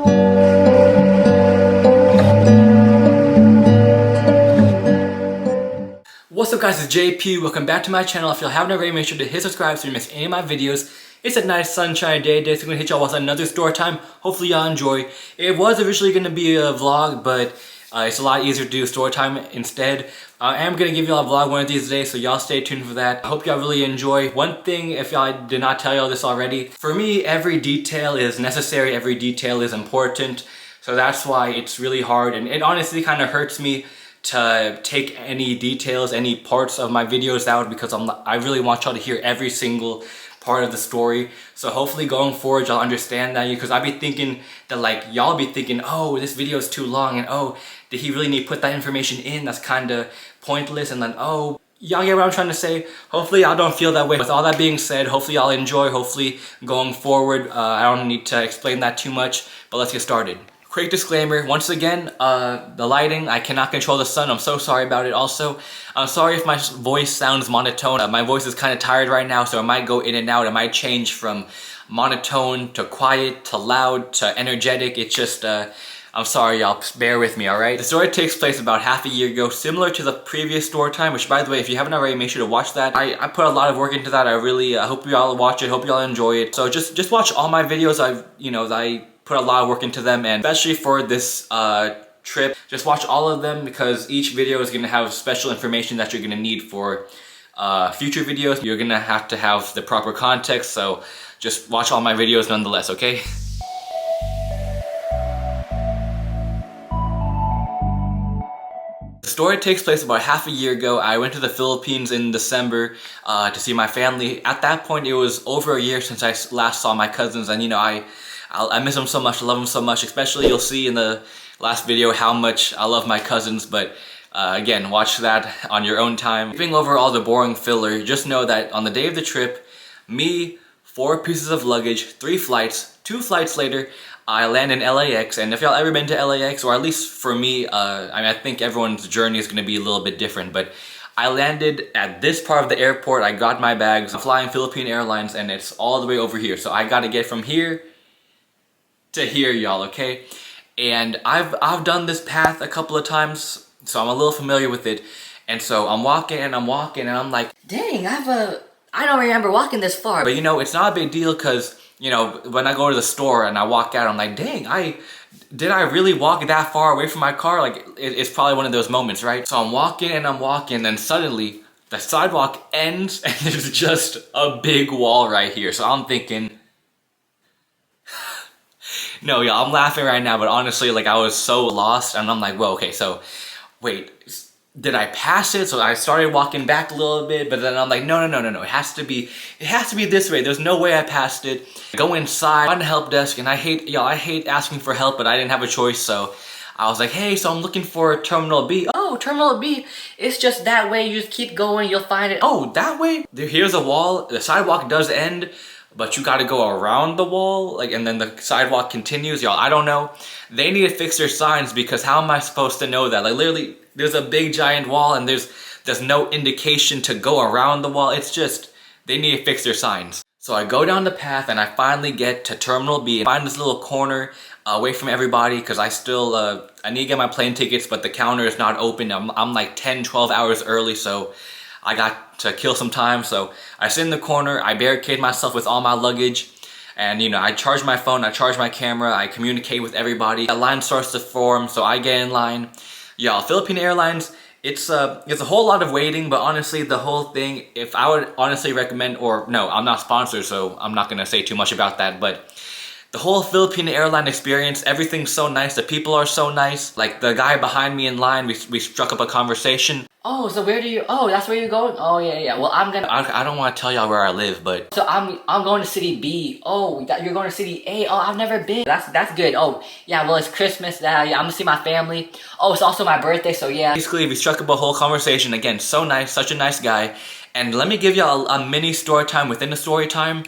What's up guys, it's JP. Welcome back to my channel. If you haven't already, make sure to hit subscribe so you don't miss any of my videos. It's a nice sunshiny day today, so I'm going to hit y'all with another story time. Hopefully y'all enjoy. It was originally going to be a vlog, but it's a lot easier to do story time instead. I am going to give y'all a vlog one of these days, so y'all stay tuned for that. I hope y'all really enjoy. One thing, if y'all did not tell y'all this already, for me, every detail is necessary, every detail is important. So that's why it's really hard, and it honestly kind of hurts me to take any details, any parts of my videos out, because I really want y'all to hear every single part of the story. So hopefully going forward y'all understand that, because I be thinking that like y'all be thinking, oh, this video is too long, and oh, did he really need to put that information in? That's kind of pointless. And then oh, y'all get what I'm trying to say. Hopefully y'all don't feel that way. With all that being said, hopefully y'all enjoy. Hopefully going forward, I don't need to explain that too much, but let's get started. Quick disclaimer, once again, the lighting, I cannot control the sun. I'm so sorry about it. Also, I'm sorry if my voice sounds monotone. My voice is kind of tired right now, so it might go in and out. It might change from monotone to quiet to loud to energetic. It's just, I'm sorry y'all, bear with me, alright? The story takes place about half a year ago, similar to the previous story time, which by the way, if you haven't already, make sure to watch that. I put a lot of work into that. I really hope y'all watch it, hope y'all enjoy it. So just watch all my videos. I put a lot of work into them, and especially for this trip, just watch all of them, because each video is going to have special information that you're going to need for future videos. You're going to have the proper context, so just watch all my videos nonetheless, okay? The story takes place about half a year ago. I went to the Philippines in December to see my family. At that point, it was over a year since I last saw my cousins, and you know, I miss them so much, I love them so much. Especially, you'll see in the last video how much I love my cousins, but again, watch that on your own time. Skipping over all the boring filler, just know that on the day of the trip, me, 4 pieces of luggage, 3 flights, 2 flights later, I land in LAX. And if y'all ever been to LAX, or at least for me, I think everyone's journey is going to be a little bit different, but I landed at this part of the airport. I got my bags. I'm flying Philippine Airlines, and it's all the way over here. So I got to get from here to here, y'all, okay? And I've done this path a couple of times, so I'm a little familiar with it. And so I'm walking and I'm like, dang, I don't remember walking this far. But you know, it's not a big deal, because you know, when I go to the store and I walk out, I'm like, dang, did I really walk that far away from my car? Like, it's probably one of those moments, right? So I'm walking and I'm walking, and then suddenly the sidewalk ends and there's just a big wall right here. So I'm thinking, no, yeah, I'm laughing right now, but honestly, like, I was so lost, and I'm like, well, okay, so, wait, did I pass it? So I started walking back a little bit, but then I'm like, no, it has to be this way. There's no way I passed it. I go inside, on the help desk, and I hate asking for help, but I didn't have a choice, so I was like, hey, so I'm looking for Terminal B. Oh, Terminal B, it's just that way. You just keep going, you'll find it. Oh, that way? Here's a wall, the sidewalk does end, but you gotta go around the wall, like, and then the sidewalk continues. Y'all, I don't know. They need to fix their signs, because how am I supposed to know that? Like, literally, there's a big giant wall, and there's no indication to go around the wall. It's just, they need to fix their signs. So I go down the path, and I finally get to Terminal B, and find this little corner away from everybody, because I still, I need to get my plane tickets, but the counter is not open. I'm like 10, 12 hours early, so I got to kill some time. So I sit in the corner, I barricade myself with all my luggage, and you know, I charge my phone, I charge my camera, I communicate with everybody. A line starts to form, so I get in line. Y'all, Philippine Airlines, it's a whole lot of waiting, but honestly, the whole thing, if I would honestly recommend, or no, I'm not sponsored, so I'm not gonna say too much about that, but the whole Philippine airline experience, everything's so nice, the people are so nice. Like, the guy behind me in line, we struck up a conversation. Oh, so that's where you're going? Oh, yeah. Well, I don't want to tell y'all where I live, but so I'm going to city B. Oh, you're going to city A. Oh, I've never been. That's good. Oh, yeah, well, it's Christmas. Yeah, I'm gonna see my family. Oh, it's also my birthday, so yeah. Basically, we struck up a whole conversation. Again, so nice, such a nice guy. And let me give y'all a mini story time within the story time.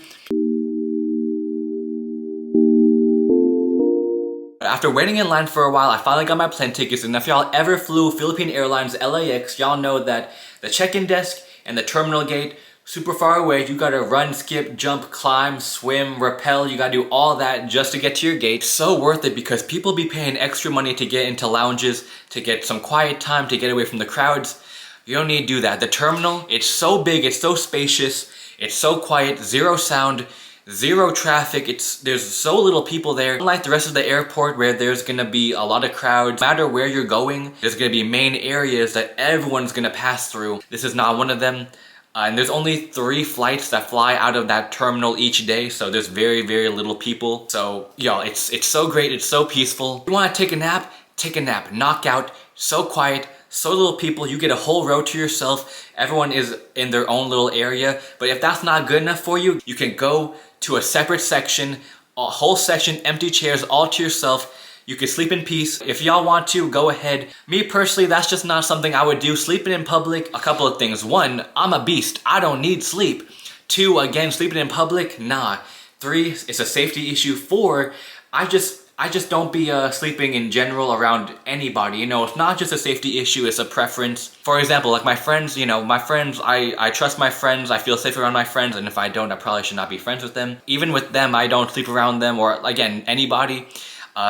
After waiting in line for a while, I finally got my plane tickets, and if y'all ever flew Philippine Airlines LAX, y'all know that the check-in desk and the terminal gate, super far away. You gotta run, skip, jump, climb, swim, rappel. You gotta do all that just to get to your gate. So worth it because people be paying extra money to get into lounges, to get some quiet time, to get away from the crowds. You don't need to do that. The terminal, it's so big, it's so spacious, it's so quiet, zero sound, zero traffic. There's so little people there. Unlike the rest of the airport where there's gonna be a lot of crowds, no matter where you're going, there's gonna be main areas that everyone's gonna pass through. This is not one of them. And there's only 3 flights that fly out of that terminal each day, so there's very, very little people. So, yo, it's so great, it's so peaceful. You wanna take a nap? Take a nap. Knock out, so quiet, so little people, you get a whole row to yourself. Everyone is in their own little area. But if that's not good enough for you, you can go to a separate section, a whole section, empty chairs, all to yourself. You can sleep in peace. If y'all want to, go ahead. Me personally, that's just not something I would do. Sleeping in public, a couple of things. 1, I'm a beast. I don't need sleep. 2, again, sleeping in public, nah. 3, it's a safety issue. 4, I just don't be sleeping in general around anybody. You know, it's not just a safety issue, it's a preference. For example, like my friends, you know, I trust my friends, I feel safe around my friends, and if I don't, I probably should not be friends with them. Even with them, I don't sleep around them, or again, anybody.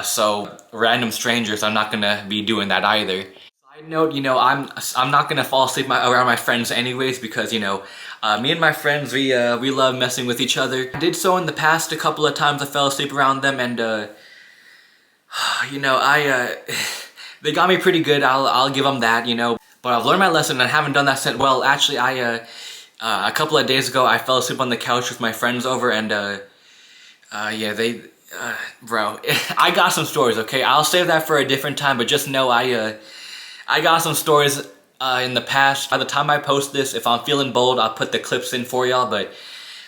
So random strangers, I'm not gonna be doing that either. Side note, you know, I'm not gonna fall asleep around my friends anyways because, you know, me and my friends, we love messing with each other. I did so in the past a couple of times. I fell asleep around them, and you know, they got me pretty good. I'll give them that, you know. But I've learned my lesson and I haven't done that since. Well, actually, a couple of days ago, I fell asleep on the couch with my friends over, and yeah, bro, I got some stories, okay? I'll save that for a different time, but just know I got some stories in the past. By the time I post this, if I'm feeling bold, I'll put the clips in for y'all, but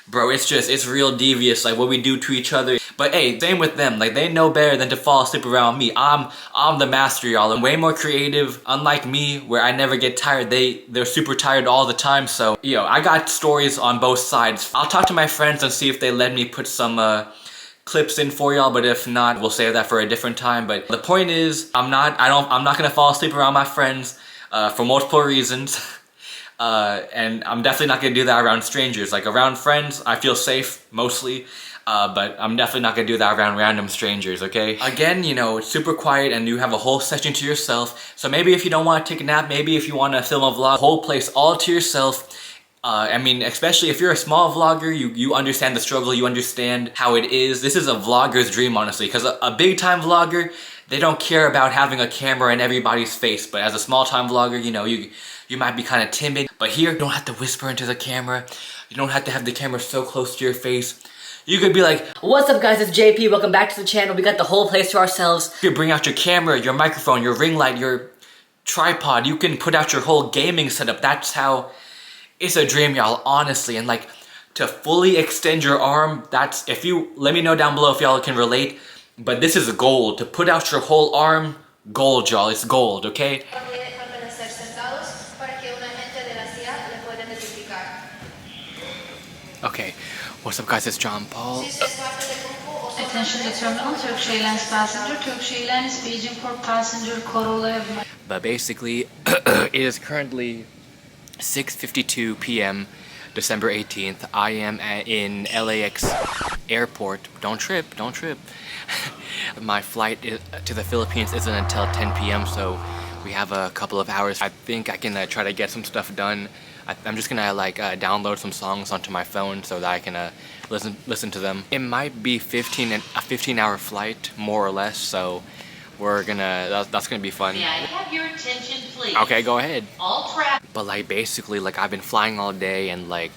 bro, it's real devious, like what we do to each other. But hey, same with them, like they know better than to fall asleep around me. I'm the master, y'all. I'm way more creative, unlike me, where I never get tired. They're super tired all the time, so, yo, I got stories on both sides. I'll talk to my friends and see if they let me put some, clips in for y'all, but if not, we'll save that for a different time. But the point is, I'm not gonna fall asleep around my friends for multiple reasons. And I'm definitely not gonna do that around strangers. Like around friends, I feel safe mostly, but I'm definitely not gonna do that around random strangers, okay? Again, you know, it's super quiet and you have a whole section to yourself. So maybe if you don't want to take a nap, maybe if you want to film a vlog, whole place all to yourself. I mean, especially if you're a small vlogger, you understand the struggle, you understand how it is. This is a vlogger's dream, honestly, because a big time vlogger, they don't care about having a camera in everybody's face. But as a small time vlogger, you know, you might be kind of timid. But here, you don't have to whisper into the camera. You don't have to have the camera so close to your face. You could be like, what's up guys, it's JP, welcome back to the channel. We got the whole place to ourselves. You bring out your camera, your microphone, your ring light, your tripod. You can put out your whole gaming setup. That's how... It's a dream, y'all, honestly. And like, to fully extend your arm, that's, if you, let me know down below if y'all can relate, but this is gold. To put out your whole arm, gold, y'all, it's gold, okay? Okay, what's up guys, it's John Paul. Attention to Terminal, Turkish Airlines passenger. Turkish Airlines is Beijing Port passenger Corolla. But basically, it is currently 6:52 p.m. December 18th. I am in LAX airport. Don't trip, don't trip. My flight to the Philippines isn't until 10 p.m. so we have a couple of hours. I think I can try to get some stuff done. I'm just gonna like download some songs onto my phone so that I can listen to them. It might be a 15-hour flight, more or less, so we're gonna, that's gonna be fun. Yeah, I have your attention, please. Okay, go ahead. All traffic. But like basically, like I've been flying all day, and like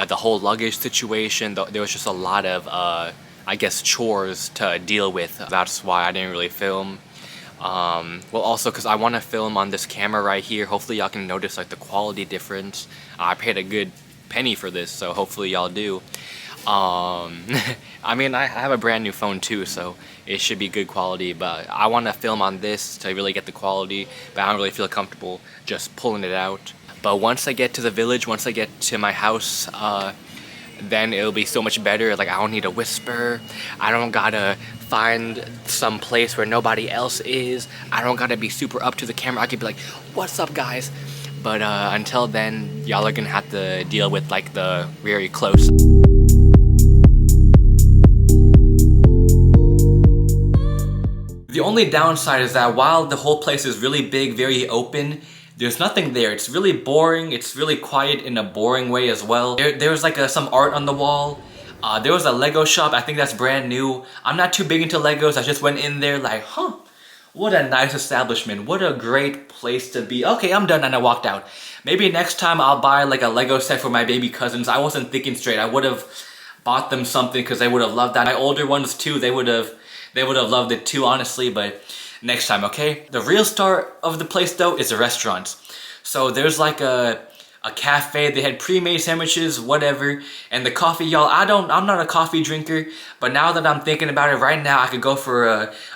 the whole luggage situation, there was just a lot of I guess chores to deal with. That's why I didn't really film. Well, also because I want to film on this camera right here. Hopefully y'all can notice like the quality difference. I paid a good penny for this, so hopefully y'all do. I mean, I have a brand new phone too, so it should be good quality, but I want to film on this to really get the quality, but I don't really feel comfortable just pulling it out. But once I get to the village, once I get to my house, then it'll be so much better. Like, I don't need to whisper. I don't gotta find some place where nobody else is. I don't gotta be super up to the camera. I could be like, what's up guys? But until then, y'all are gonna have to deal with like the very close. The only downside is that while the whole place is really big, very open, there's nothing there. It's really boring. It's really quiet in a boring way as well. There's like some art on the wall. There was a Lego shop. I think that's brand new. I'm not too big into Legos. I just went in there like, huh, what a nice establishment. What a great place to be. Okay, I'm done, and I walked out. Maybe next time I'll buy like a Lego set for my baby cousins. I wasn't thinking straight. I would have bought them something because they would have loved that. My older ones too, they would have loved it too, honestly, but next time, okay? The real star of the place though is the restaurants. So there's like a cafe. They had pre-made sandwiches, whatever, and the coffee, y'all. I'm not a coffee drinker, but now that I'm thinking about it, right now I could go for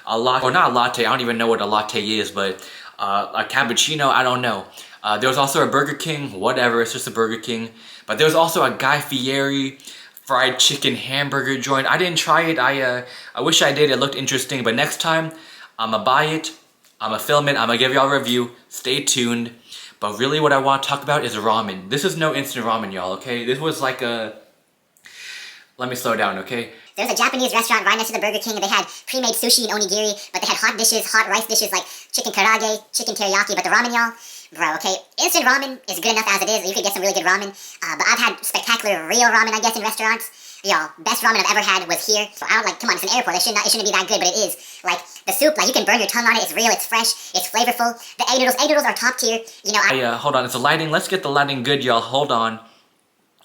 a latte, or not a latte. I don't even know what a latte is, but a cappuccino. I don't know. There was also a Burger King, whatever. It's just a Burger King. But there was also a Guy Fieri fried chicken hamburger joint. I didn't try it. I wish I did. It looked interesting. But next time, I'ma buy it. I'ma film it. I'ma give y'all a review. Stay tuned. But really what I want to talk about is ramen. This is no instant ramen, y'all, okay? This was like a... Let me slow down, okay? There was a Japanese restaurant right next to the Burger King, and they had pre-made sushi and onigiri, but they had hot dishes, hot rice dishes like chicken karage, chicken teriyaki, but the ramen, y'all, bro, okay, instant ramen is good enough as it is. You could get some really good ramen, but I've had spectacular real ramen, I guess, in restaurants. Y'all, best ramen I've ever had was here. So I don't like, come on, it's an airport. It shouldn't be that good, but it is. Like, the soup, like, you can burn your tongue on it. It's real, it's fresh, it's flavorful. The egg noodles are top tier. You know, hold on, it's the lighting. Let's get the lighting good, y'all. Hold on.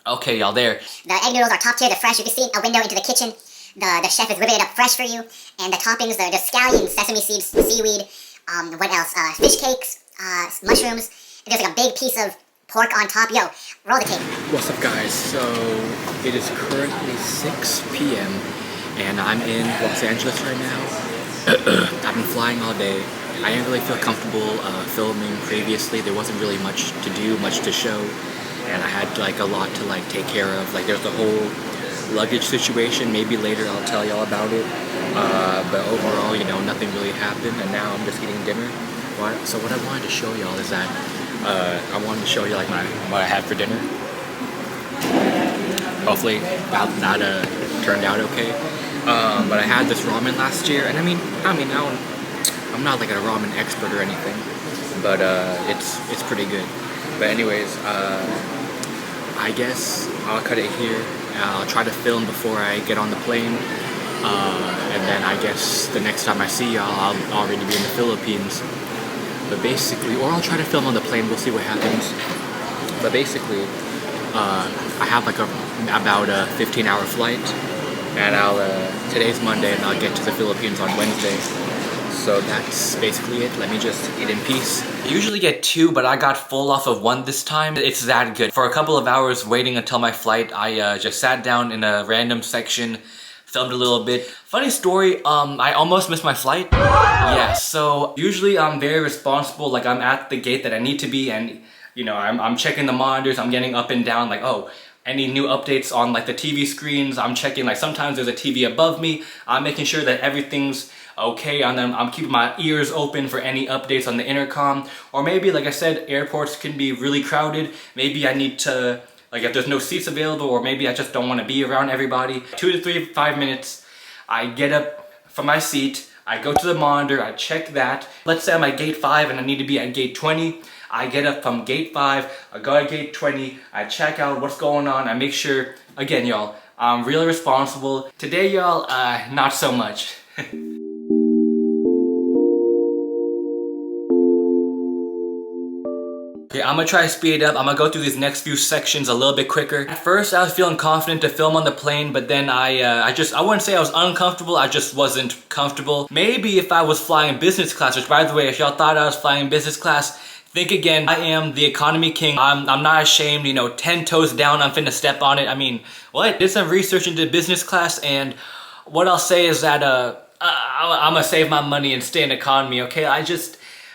Okay, y'all, there. The egg noodles are top tier, they're fresh. You can see a window into the kitchen. The chef is whipping it up fresh for you. And the toppings, the scallions, sesame seeds, seaweed, what else? Fish cakes, mushrooms. There's like a big piece of pork on top. Yo, roll the tape. What's up, guys? So it is currently 6 p.m. and I'm in Los Angeles right now. I've been flying all day. I didn't really feel comfortable filming previously. There wasn't really much to do, much to show, and I had like a lot to like take care of. Like there's the whole luggage situation. Maybe later I'll tell y'all about it. But overall, you know, nothing really happened, and now I'm just eating dinner. So what I wanted to show y'all is that I wanted to show you like what I had for dinner. Hopefully that turned out okay. But I had this ramen last year, and I mean, I'm not like a ramen expert or anything, but it's pretty good. But anyways, I guess I'll cut it here. I'll try to film before I get on the plane, and then I guess the next time I see y'all, I'll already be in the Philippines. But basically, or I'll try to film on the plane, we'll see what happens. But basically, I have like about a 15-hour flight, and today's Monday, and I'll get to the Philippines on Wednesday. So that's basically it. Let me just eat in peace. I usually get 2, but I got full off of 1 this time. It's that good. For a couple of hours waiting until my flight, I just sat down in a random section, filmed a little bit. Funny story, I almost missed my flight. Yeah, so usually I'm very responsible. Like I'm at the gate that I need to be, and you know, I'm checking the monitors, I'm getting up and down, like, oh, any new updates on like the TV screens. I'm checking, like sometimes there's a TV above me. I'm making sure that everything's okay, and then I'm keeping my ears open for any updates on the intercom. Or maybe, like I said, airports can be really crowded. Maybe I need to, like if there's no seats available, or maybe I just don't want to be around everybody. 2 to 5 minutes, I get up from my seat, I go to the monitor, I check that. Let's say I'm at gate 5 and I need to be at gate 20. I get up from gate 5, I go to gate 20, I check out what's going on, I make sure, again y'all, I'm really responsible. Today y'all, not so much. Okay, I'm gonna try to speed it up. I'm gonna go through these next few sections a little bit quicker. At first, I was feeling confident to film on the plane, but then I wouldn't say I was uncomfortable, I just wasn't comfortable. Maybe if I was flying business class, which by the way, if y'all thought I was flying business class, think again. I am the economy king. I'm not ashamed, you know, 10 toes down, I'm finna step on it. I mean, what? Did some research into business class, and what I'll say is that, I'm gonna save my money and stay in economy, okay?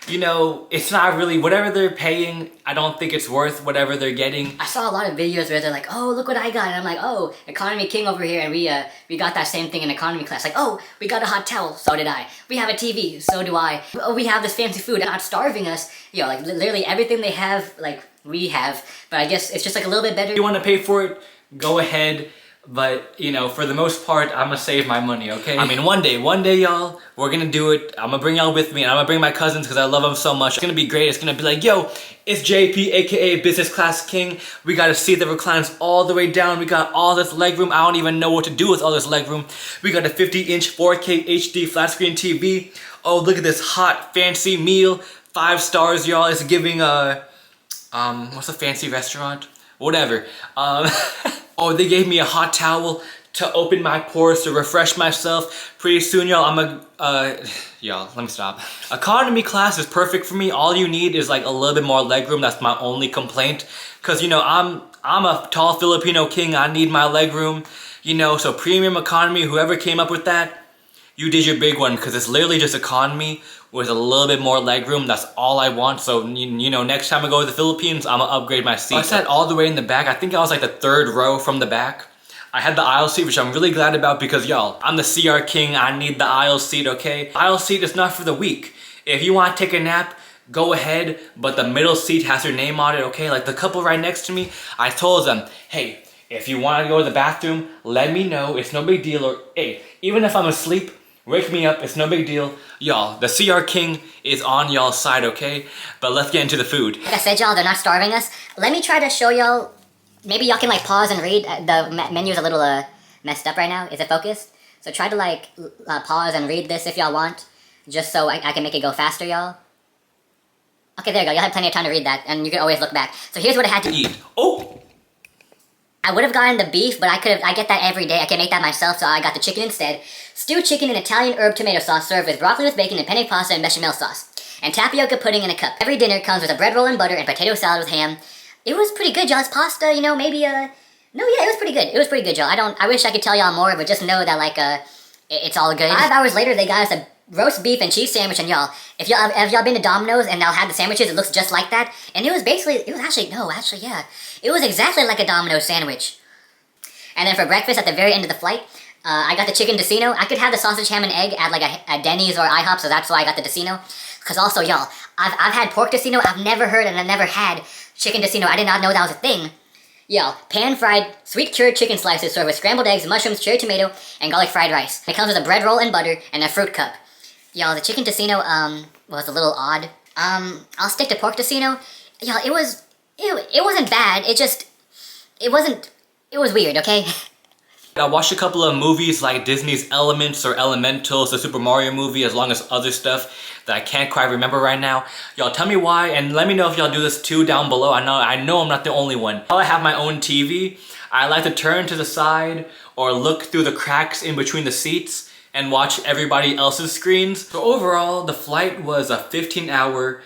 you know, it's not really, whatever they're paying, I don't think it's worth whatever they're getting. I saw a lot of videos where they're like, oh, look what I got. And I'm like, oh, economy king over here. And we got that same thing in economy class. Like, oh, we got a hot towel. So did I. We have a TV. So do I. Oh, we have this fancy food. They're not starving us. You know, like literally everything they have, like we have. But I guess it's just like a little bit better. If you want to pay for it, go ahead. But, you know, for the most part, I'm gonna save my money, okay? I mean, one day, y'all, we're gonna do it. I'm gonna bring y'all with me, and I'm gonna bring my cousins because I love them so much. It's gonna be great. It's gonna be like, yo, it's JP, aka Business Class King. We got a seat that reclines all the way down. We got all this leg room. I don't even know what to do with all this leg room. We got a 50-inch 4K HD flat screen TV. Oh, look at this hot, fancy meal. 5 stars, y'all. It's giving, what's a fancy restaurant? Whatever. Oh, they gave me a hot towel to open my pores, to refresh myself. Pretty soon, y'all, y'all, let me stop. Economy class is perfect for me. All you need is like a little bit more legroom. That's my only complaint. Cause you know, I'm a tall Filipino king. I need my legroom. You know, so premium economy, whoever came up with that, you did your big one. Cause it's literally just economy with a little bit more legroom. That's all I want. So, you know, next time I go to the Philippines, I'm gonna upgrade my seat. I sat all the way in the back. I think I was like the 3rd row from the back. I had the aisle seat, which I'm really glad about because, y'all, I'm the CR king. I need the aisle seat, okay? Aisle seat is not for the weak. If you want to take a nap, go ahead, but the middle seat has your name on it, okay? Like the couple right next to me, I told them, hey, if you want to go to the bathroom, let me know. It's no big deal. Or, hey, even if I'm asleep, wake me up, it's no big deal. Y'all, the CR King is on y'all's side, okay? But let's get into the food. Like I said, y'all, they're not starving us. Let me try to show y'all. Maybe y'all can like pause and read. The menu's a little messed up right now. Is it focused? So try to like pause and read this if y'all want. Just so I can make it go faster, y'all. Okay, there you go. Y'all have plenty of time to read that. And you can always look back. So here's what I had to eat. Oh! I would have gotten the beef, but I get that every day. I can make that myself, so I got the chicken instead. Stewed chicken in Italian herb tomato sauce served with broccoli with bacon and penne pasta and bechamel sauce. And tapioca pudding in a cup. Every dinner comes with a bread roll and butter and potato salad with ham. It was pretty good, y'all. It's pasta, you know, maybe, no, yeah, it was pretty good. It was pretty good, y'all. I wish I could tell y'all more, but just know that, like, it's all good. 5 hours later, they got us a roast beef and cheese sandwich, and y'all, if y'all been to Domino's and y'all had the sandwiches, it looks just like that. And it was actually, yeah. It was exactly like a Domino's sandwich. And then for breakfast, at the very end of the flight, I got the chicken Tocino. I could have the sausage, ham, and egg at like a Denny's or IHOP, so that's why I got the Tocino. Because also, y'all, I've had pork Tocino. I've never heard and I've never had chicken Tocino. I did not know that was a thing. Y'all, pan-fried, sweet-cured chicken slices served with scrambled eggs, mushrooms, cherry tomato, and garlic fried rice. It comes with a bread roll and butter and a fruit cup. Y'all, the chicken Tocino, was a little odd. I'll stick to pork Tocino. Y'all, it wasn't bad. It was weird, okay? I watched a couple of movies like Disney's Elements or Elementals, the Super Mario movie, as long as other stuff that I can't quite remember right now. Y'all tell me why, and let me know if y'all do this too down below. I know I'm not the only one. While I have my own TV, I like to turn to the side or look through the cracks in between the seats and watch everybody else's screens. So overall, the flight was a 15-hour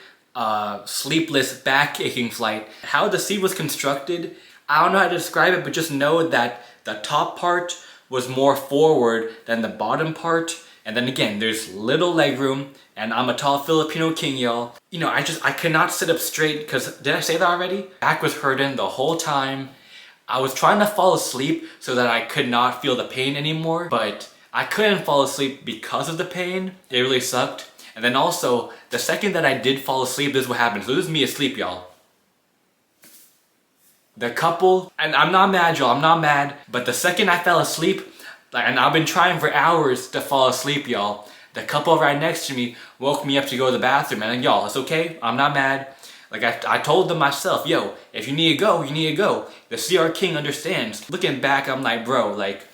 sleepless, back-aching flight. How the seat was constructed, I don't know how to describe it, but just know that the top part was more forward than the bottom part. And then again, there's little leg room, and I'm a tall Filipino king, y'all. You know, I could not sit up straight, because, did I say that already? Back was hurting the whole time. I was trying to fall asleep so that I could not feel the pain anymore, but I couldn't fall asleep because of the pain. It really sucked. And then also, the second that I did fall asleep, this is what happened. So this is me asleep, y'all. The couple, and I'm not mad, y'all, I'm not mad, but the second I fell asleep, and I've been trying for hours to fall asleep, y'all, the couple right next to me woke me up to go to the bathroom, and y'all, it's okay, I'm not mad. Like, I told them myself, yo, if you need to go, you need to go. The CR King understands. Looking back, I'm like, bro, like,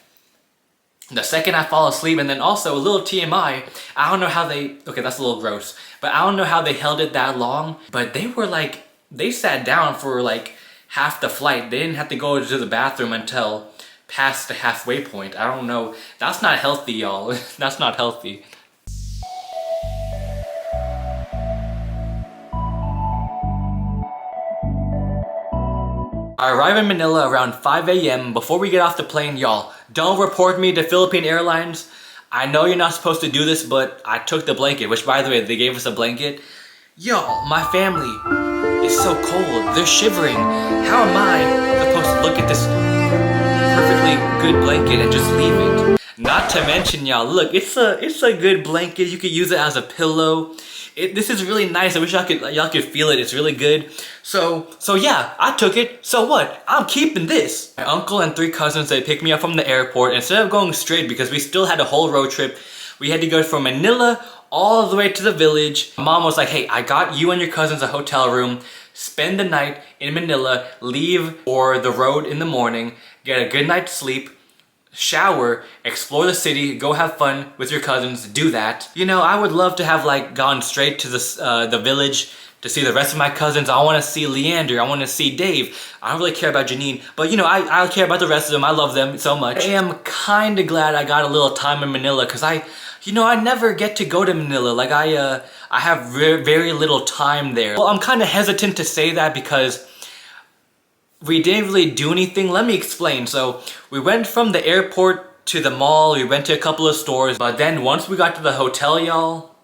the second I fall asleep, and then also a little TMI, I don't know how they, okay, that's a little gross, but I don't know how they held it that long, but they were like, they sat down for like half the flight. They didn't have to go to the bathroom until past the halfway point. I don't know. That's not healthy, y'all. That's not healthy. I arrive in Manila around 5 a.m. Before we get off the plane, y'all, don't report me to Philippine Airlines. I know you're not supposed to do this, but I took the blanket, which by the way, they gave us a blanket. Y'all, my family is so cold. They're shivering. How am I supposed to look at this perfectly good blanket and just leave it? Not to mention, y'all, look, it's a good blanket. You could use it as a pillow. This is really nice. I wish y'all could feel it. It's really good. So yeah, I took it. So what? I'm keeping this. My uncle and 3 cousins, they picked me up from the airport. Instead of going straight, because we still had a whole road trip, we had to go from Manila all the way to the village. My mom was like, hey, I got you and your cousins a hotel room. Spend the night in Manila, leave for the road in the morning, get a good night's sleep, shower, explore the city, go have fun with your cousins, do that. You know, I would love to have like gone straight to the village to see the rest of my cousins. I want to see Leander, I want to see Dave. I don't really care about Janine, but you know, I care about the rest of them. I love them so much. I am kind of glad I got a little time in Manila, because I never get to go to Manila. Like I have very little time there. Well, I'm kind of hesitant to say that because we didn't really do anything. Let me explain. So we went from the airport to the mall, we went to a couple of stores, but then once we got to the hotel, y'all.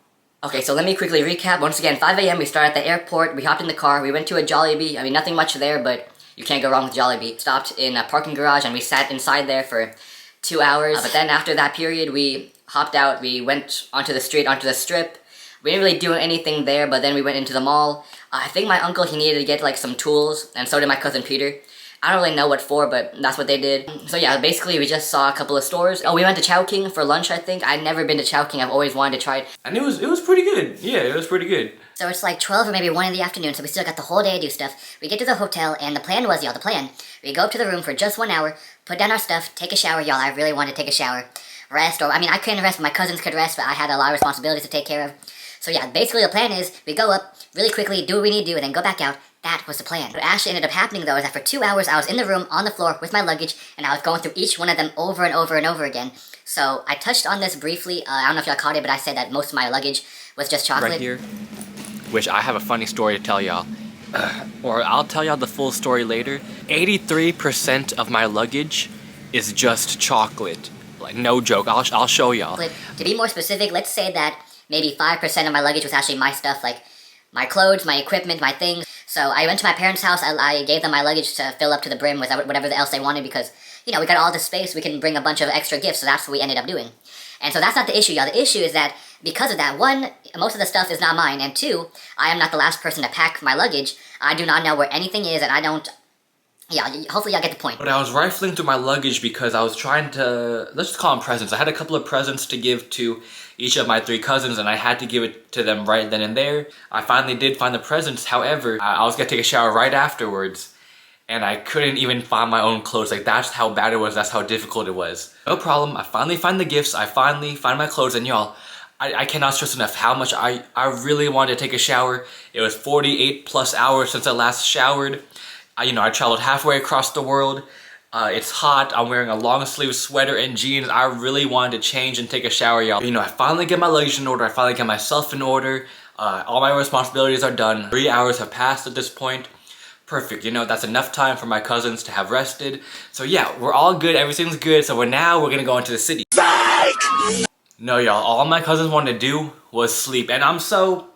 Okay, so let me quickly recap. Once again, 5 a.m. we started at the airport, we hopped in the car, we went to a Jollibee. I mean, nothing much there, but you can't go wrong with Jollibee. Stopped in a parking garage and we sat inside there for 2 hours. But then after that period, we hopped out, we went onto the street, onto the strip. We didn't really do anything there, but then we went into the mall. I think my uncle, he needed to get like some tools, and so did my cousin Peter. I don't really know what for, but that's what they did. So yeah, basically we just saw a couple of stores. Oh, we went to Chowking for lunch, I think. I'd never been to Chowking, I've always wanted to try it. And it was pretty good. Yeah, it was pretty good. So it's like 12 or maybe 1 in the afternoon, so we still got the whole day to do stuff. We get to the hotel, and the plan was, y'all, we go up to the room for just 1 hour, put down our stuff, take a shower, y'all. I really wanted to take a shower. Rest, or I mean, I couldn't rest, but my cousins could rest, but I had a lot of responsibilities to take care of. So yeah, basically the plan is, we go up, really quickly, do what we need to do, and then go back out. That was the plan. What actually ended up happening though is that for 2 hours I was in the room on the floor with my luggage, and I was going through each one of them over and over and over again. So I touched on this briefly. I don't know if y'all caught it, but I said that most of my luggage was just chocolate. Right here, which I have a funny story to tell y'all. Or I'll tell y'all the full story later. 83% of my luggage is just chocolate. Like, no joke. I'll show y'all. To be more specific, let's say that maybe 5% of my luggage was actually my stuff, like my clothes, my equipment, my things. So I went to my parents' house, I gave them my luggage to fill up to the brim with whatever else they wanted, because, you know, we got all this space, we can bring a bunch of extra gifts, so that's what we ended up doing. And so that's not the issue, y'all. The issue is that because of that, 1, most of the stuff is not mine, and 2, I am not the last person to pack my luggage. I do not know where anything is, and I don't... Yeah, hopefully y'all get the point. But I was rifling through my luggage because I was trying to, let's just call them presents. I had a couple of presents to give to each of my 3 cousins, and I had to give it to them right then and there. I finally did find the presents. However, I was gonna take a shower right afterwards, and I couldn't even find my own clothes. Like, that's how bad it was, that's how difficult it was. No problem, I finally find the gifts, I finally find my clothes, and y'all, I cannot stress enough how much I really wanted to take a shower. It was 48 plus hours since I last showered. I traveled halfway across the world. It's hot. I'm wearing a long sleeve sweater and jeans. I really wanted to change and take a shower, y'all. I finally get my luggage in order. I finally get myself in order. All my responsibilities are done. 3 hours have passed at this point. Perfect. That's enough time for my cousins to have rested. So yeah, we're all good. Everything's good. So we're gonna go into the city. Psych! No, y'all. All my cousins wanted to do was sleep, and I'm so...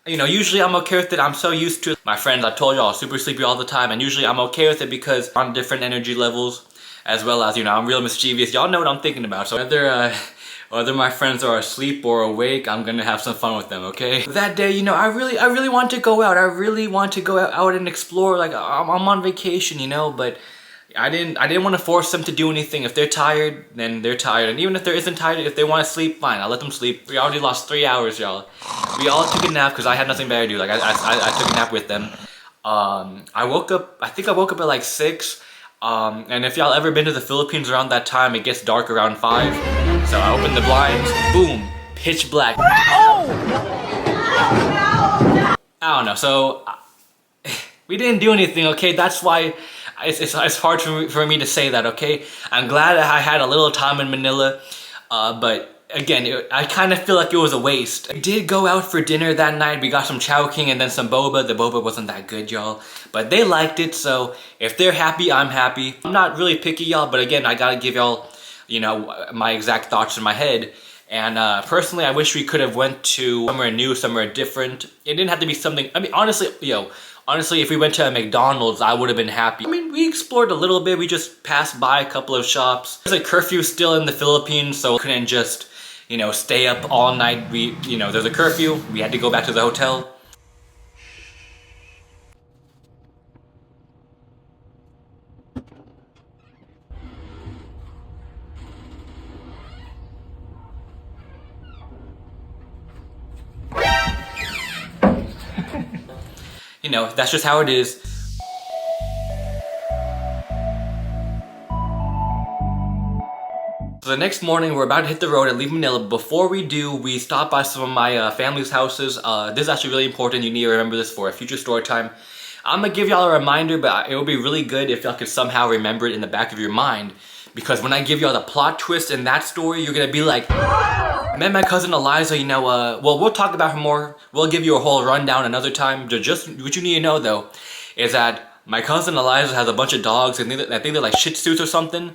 usually I'm okay with it. I'm so used to it. My friends, I told y'all, super sleepy all the time, and usually I'm okay with it because I'm on different energy levels, as well as, I'm real mischievous. Y'all know what I'm thinking about. So whether my friends are asleep or awake, I'm gonna have some fun with them, okay? That day, I really want to go out. I really want to go out and explore. Like, I'm on vacation, but I didn't want to force them to do anything. If they're tired, then they're tired. And even if there isn't tired, if they want to sleep, fine, I'll let them sleep. We already lost 3 hours, y'all. We all took a nap because I had nothing better to do. Like, I took a nap with them. I think I woke up at like 6. And if y'all ever been to the Philippines around that time, it gets dark around 5. So I opened the blinds, boom, pitch black. I don't know, so we didn't do anything, okay? That's why it's hard for me to say that, okay? I'm glad I had a little time in Manila, but again, I kind of feel like it was a waste. We did go out for dinner that night. We got some Chowking and then some boba. The boba wasn't that good, y'all, but they liked it, so if they're happy, I'm happy. I'm not really picky, y'all, but again, I gotta give y'all, my exact thoughts in my head. And personally, I wish we could have went to somewhere new, somewhere different. It didn't have to be something, I mean, honestly, honestly, if we went to a McDonald's, I would have been happy. I mean, we explored a little bit. We just passed by a couple of shops. There's a curfew still in the Philippines, so we couldn't just, stay up all night. There's a curfew. We had to go back to the hotel. That's just how it is. So the next morning, we're about to hit the road and leave Manila. Before we do, we stop by some of my family's houses. This is actually really important. You need to remember this for a future story time. I'm gonna give y'all a reminder, but it would be really good if y'all could somehow remember it in the back of your mind. Because when I give y'all the plot twist in that story, you're gonna be like, I met my cousin Eliza, well, we'll talk about her more. We'll give you a whole rundown another time. Just what you need to know, though, is that my cousin Eliza has a bunch of dogs, and I think they're like Shih Tzus or something.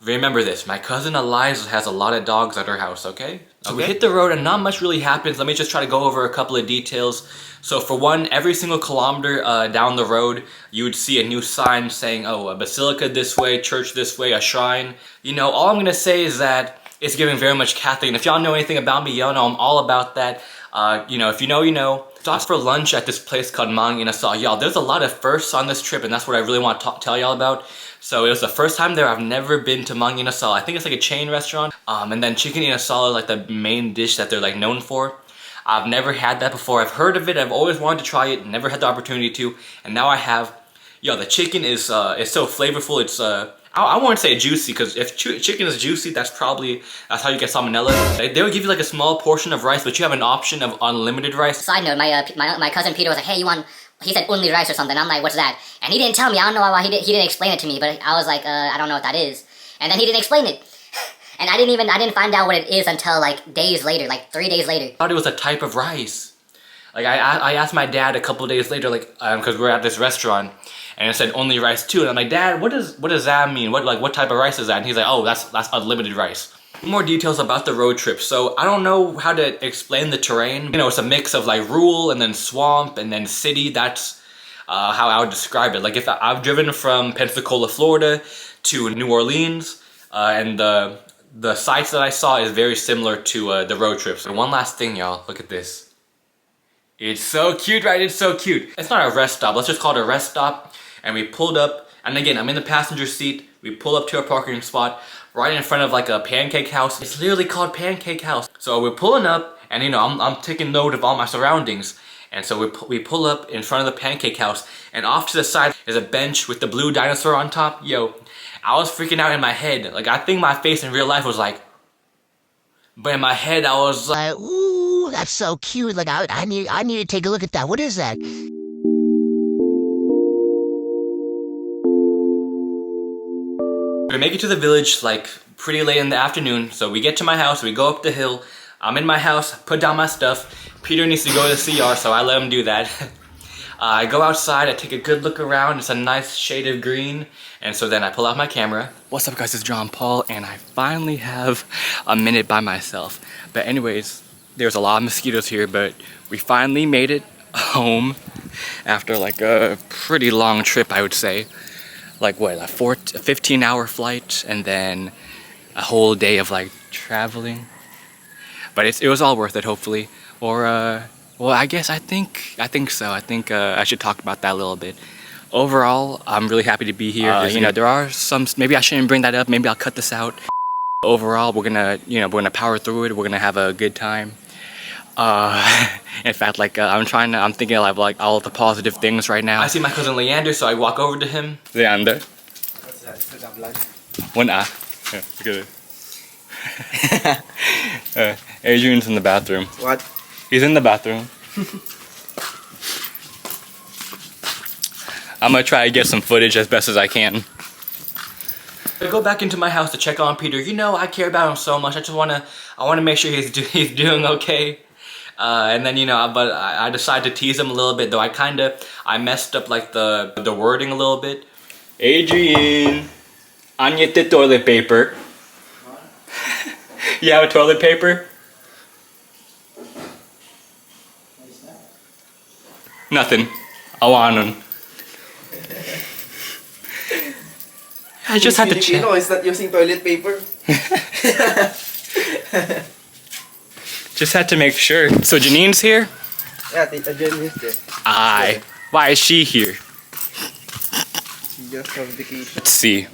Remember this, my cousin Eliza has a lot of dogs at her house, okay? So we hit the road and not much really happens. Let me just try to go over a couple of details. So for one, every single kilometer down the road, you would see a new sign saying, oh, a basilica this way, church this way, a shrine. All I'm gonna say is that it's giving very much Catholic. And if y'all know anything about me, y'all know I'm all about that. If you know, you know. Stopped for lunch at this place called Mang Inasal. Y'all, there's a lot of firsts on this trip, and that's what I really want to tell y'all about. So it was the first time there. I've never been to Mang Inasal. I think it's like a chain restaurant. And then chicken inasal is like the main dish that they're like known for. I've never had that before. I've heard of it. I've always wanted to try it. Never had the opportunity to, and now I have. Yo, the chicken is so flavorful. It's I wouldn't say juicy, because if chicken is juicy, that's how you get salmonella. They would give you like a small portion of rice, but you have an option of unlimited rice. Side note, my cousin Peter was like, hey, he said Unli rice or something. I'm like, what's that? And he didn't tell me. I don't know why he didn't explain it to me, but I was like, I don't know what that is. And then he didn't explain it. And I didn't find out what it is until like days later, like 3 days later. I thought it was a type of rice. Like I asked my dad a couple of days later, like, because we're at this restaurant, and it said only rice too, and I'm like, Dad, what does that mean? What type of rice is that? And he's like, oh, that's unlimited rice. More details about the road trip. So I don't know how to explain the terrain. It's a mix of like rural and then swamp and then city. That's how I would describe it. Like if I've driven from Pensacola, Florida to New Orleans, and the sites that I saw is very similar to the road trips. And one last thing, y'all, look at this. It's so cute, right? It's so cute. It's not a rest stop. Let's just call it a rest stop. And we pulled up, and again, I'm in the passenger seat. We pull up to a parking spot right in front of like a pancake house. It's literally called Pancake House. So we're pulling up, and I'm taking note of all my surroundings. And so we pull up in front of the pancake house, and off to the side is a bench with the blue dinosaur on top. Yo, I was freaking out in my head. Like, I think my face in real life was like, but in my head I was like, ooh, that's so cute. Like I need to take a look at that. What is that? We make it to the village like pretty late in the afternoon. So we get to my house, we go up the hill. I'm in my house, put down my stuff. Peter needs to go to the CR, so I let him do that. I go outside, I take a good look around. It's a nice shade of green. And so then I pull out my camera. What's up guys, it's John Paul, and I finally have a minute by myself. But anyways, there's a lot of mosquitoes here, but we finally made it home after like a pretty long trip, I would say. Like what, a 15-hour flight, and then a whole day of like traveling. But it was all worth it, hopefully. Or well, I think so. I think I should talk about that a little bit. Overall, I'm really happy to be here. There are some, maybe I shouldn't bring that up. Maybe I'll cut this out. Overall, we're gonna power through it. We're gonna have a good time. In fact, like I'm thinking of like all the positive things right now. I see my cousin Leander, so I walk over to him. Leander. What's that? One eye. Yeah, look at it. Adrian's in the bathroom. What? He's in the bathroom. I'm gonna try to get some footage as best as I can. I go back into my house to check on Peter. I care about him so much. I wanna make sure he's doing okay. And then but I decided to tease him a little bit, though I messed up like the wording a little bit. Adrian, I need the toilet paper. You have toilet paper? Nothing. Awanon. I just had to check. Filipino is not using toilet paper. Just had to make sure. So Janine's here? Yeah, Tita Jen is there. Aye. Why is she here? She just have vacation. Let's see.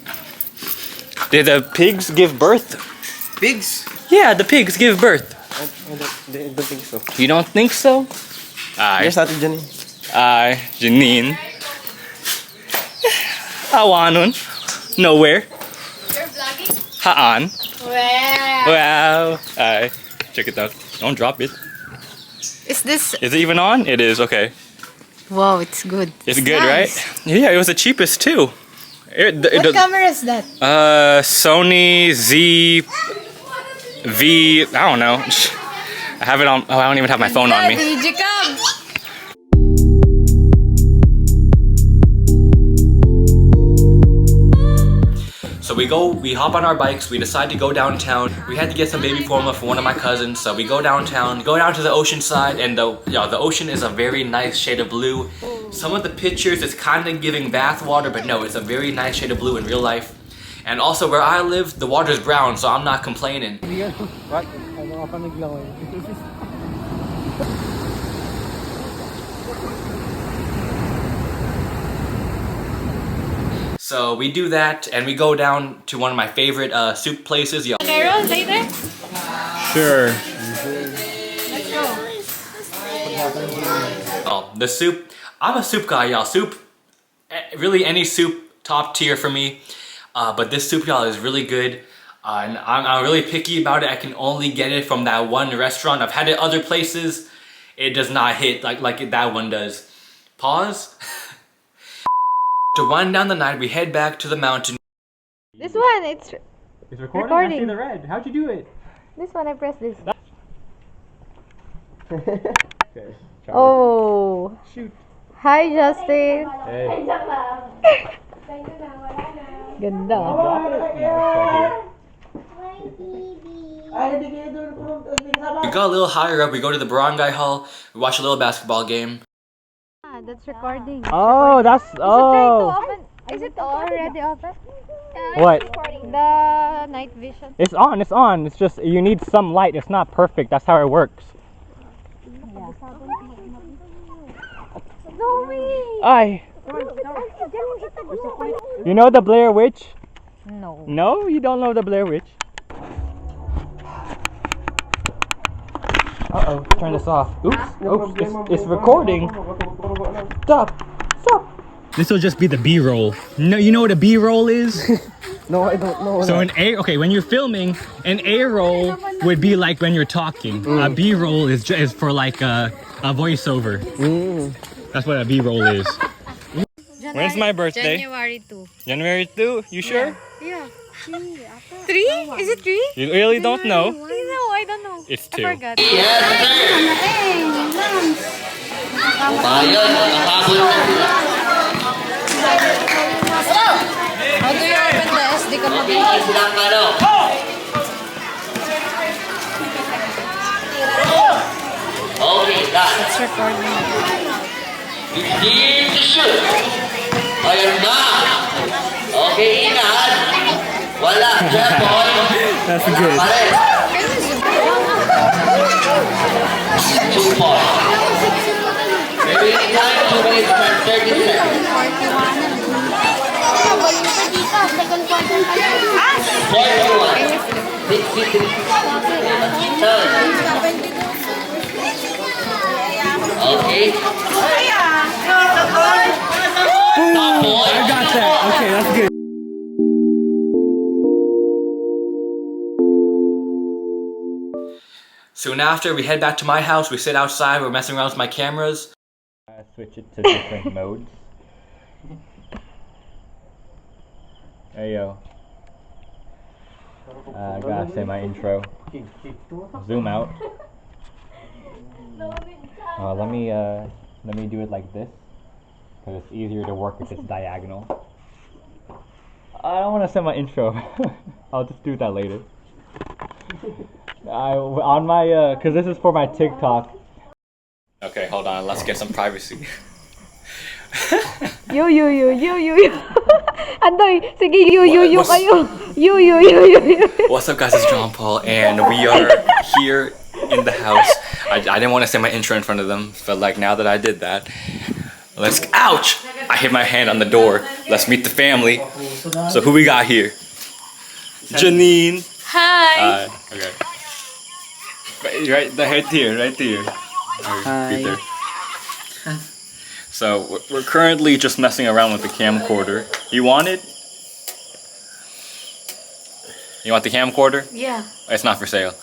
Did the pigs give birth? Pigs? Yeah, the pigs give birth. I don't think so. You don't think so? Aye. Yes, Ate Jenny. Aye. Janine. Awanon. Nowhere. You're vlogging? Haan. Wow. Wow. Aye. Check it out. Don't drop it. Is this? Is it even on? It is. Okay. Wow, it's good. It's good, nice. right? Yeah, it was the cheapest too. What camera is that? Sony V. I don't know. I have it on. Oh, I don't even have my phone on me. Did you come? So we hop on our bikes, we decide to go downtown. We had to get some baby formula for one of my cousins, so we go downtown, go down to the ocean side, and the ocean is a very nice shade of blue. Some of the pictures is kind of giving bath water, but no, it's a very nice shade of blue in real life. And also where I live, the water's brown, so I'm not complaining. What? So we do that, and we go down to one of my favorite soup places. Carol, later? Sure. Let's go. Oh, the soup. I'm a soup guy, y'all. Soup, really any soup, top tier for me. But this soup, y'all, is really good. And I'm really picky about it. I can only get it from that one restaurant. I've had it other places. It does not hit like that one does. Pause. To wind down the night, we head back to the mountain. This one, it's recording? recording. I see the red. How'd you do it? this one. I press this. Okay. Oh. Shoot. Hi, Justin. Hey. Ganda. We go a little higher up. We go to the barangay hall. We watch a little basketball game. That's recording. Oh, that's Is it already open? What? The night vision. It's on. It's on. It's just you need some light. It's not perfect. That's how it works. Aye. You know the Blair Witch? No. No, you don't know the Blair Witch. Uh-oh, turn this off. Oops, it's recording. Stop. This will just be the B-roll. No, you know what a B-roll is? No, I don't know. So when you're filming, an A-roll would be like when you're talking. A B-roll is for like a voiceover. That's what a B-roll is. When's my birthday? January 2. January 2? You sure? Yeah. 3? Is it 3? You really don't know? No, I don't know. It's 2. I forgot. How do you open the SD card? It's recording. Begin to shoot. Ayan na. Okay, ingat. Wala. Jepoy. That's good. 2 points. Remaining time, 2 minutes and 30 seconds. 41. 63. Okay. I got that. Okay, that's good. Soon after, we head back to my house. We sit outside. We're messing around with my cameras. Switch it to different modes. Hey yo. I gotta say my intro. Zoom out. Let me do it like this, because it's easier to work if it's diagonal. I don't want to say my intro. I'll just do that later. on my cause this is for my TikTok. Okay, hold on, let's get some privacy. You. Andoy, sige, you What's- kayo. You. What's up guys, it's John Paul and we are here in the house. I didn't want to say my intro in front of them, but like now that I did that, ouch! I hit my hand on the door. Let's meet the family. So who we got here? Janine. Hi. Okay. Right here. Hi. So we're currently just messing around with the camcorder. You want it? You want the camcorder? Yeah. It's not for sale.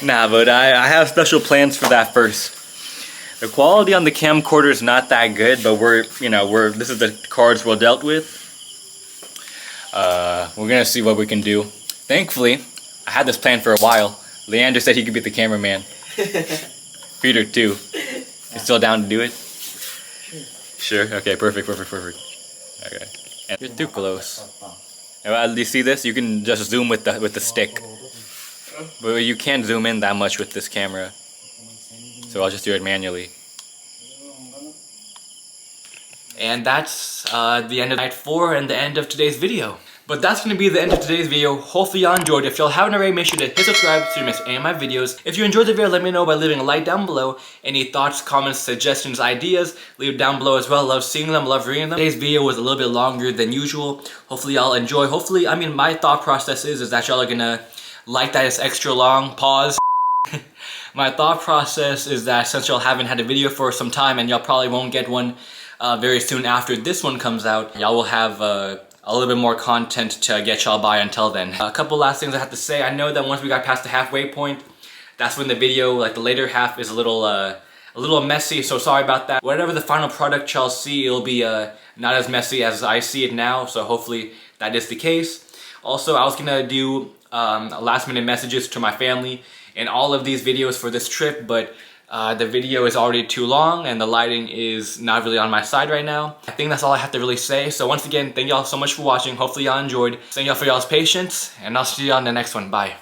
Nah, but I have special plans for that first. The quality on the camcorder is not that good, but this is the cards we're dealt with. We're gonna see what we can do. Thankfully, I had this plan for a while. Leander said he could be the cameraman. Peter too. You still down to do it? Sure. Okay. Perfect. Okay. And you're too close. You see this? You can just zoom with the stick, but you can't zoom in that much with this camera. So I'll just do it manually. And that's the end of night 4 and the end of today's video. But that's going to be the end of today's video. Hopefully y'all enjoyed. If y'all haven't already, make sure to hit subscribe so you miss any of my videos. If you enjoyed the video, let me know by leaving a like down below. Any thoughts, comments, suggestions, ideas, leave it down below as well. Love seeing them, love reading them. Today's video was a little bit longer than usual. Hopefully y'all enjoy. Hopefully, I mean, my thought process is that y'all are going to like that it's extra long. Pause. My thought process is that since y'all haven't had a video for some time and y'all probably won't get one very soon after this one comes out, y'all will have a little bit more content to get y'all by until then. A couple last things I have to say. I know that once we got past the halfway point, that's when the video, like the later half, is a little messy, so sorry about that. Whatever the final product y'all see, it'll be not as messy as I see it now, so hopefully that is the case. Also, I was gonna do last minute messages to my family in all of these videos for this trip, but the video is already too long and the lighting is not really on my side right now. I think that's all I have to really say. So once again, thank y'all so much for watching. Hopefully y'all enjoyed. Thank y'all for y'all's patience and I'll see you on the next one. Bye.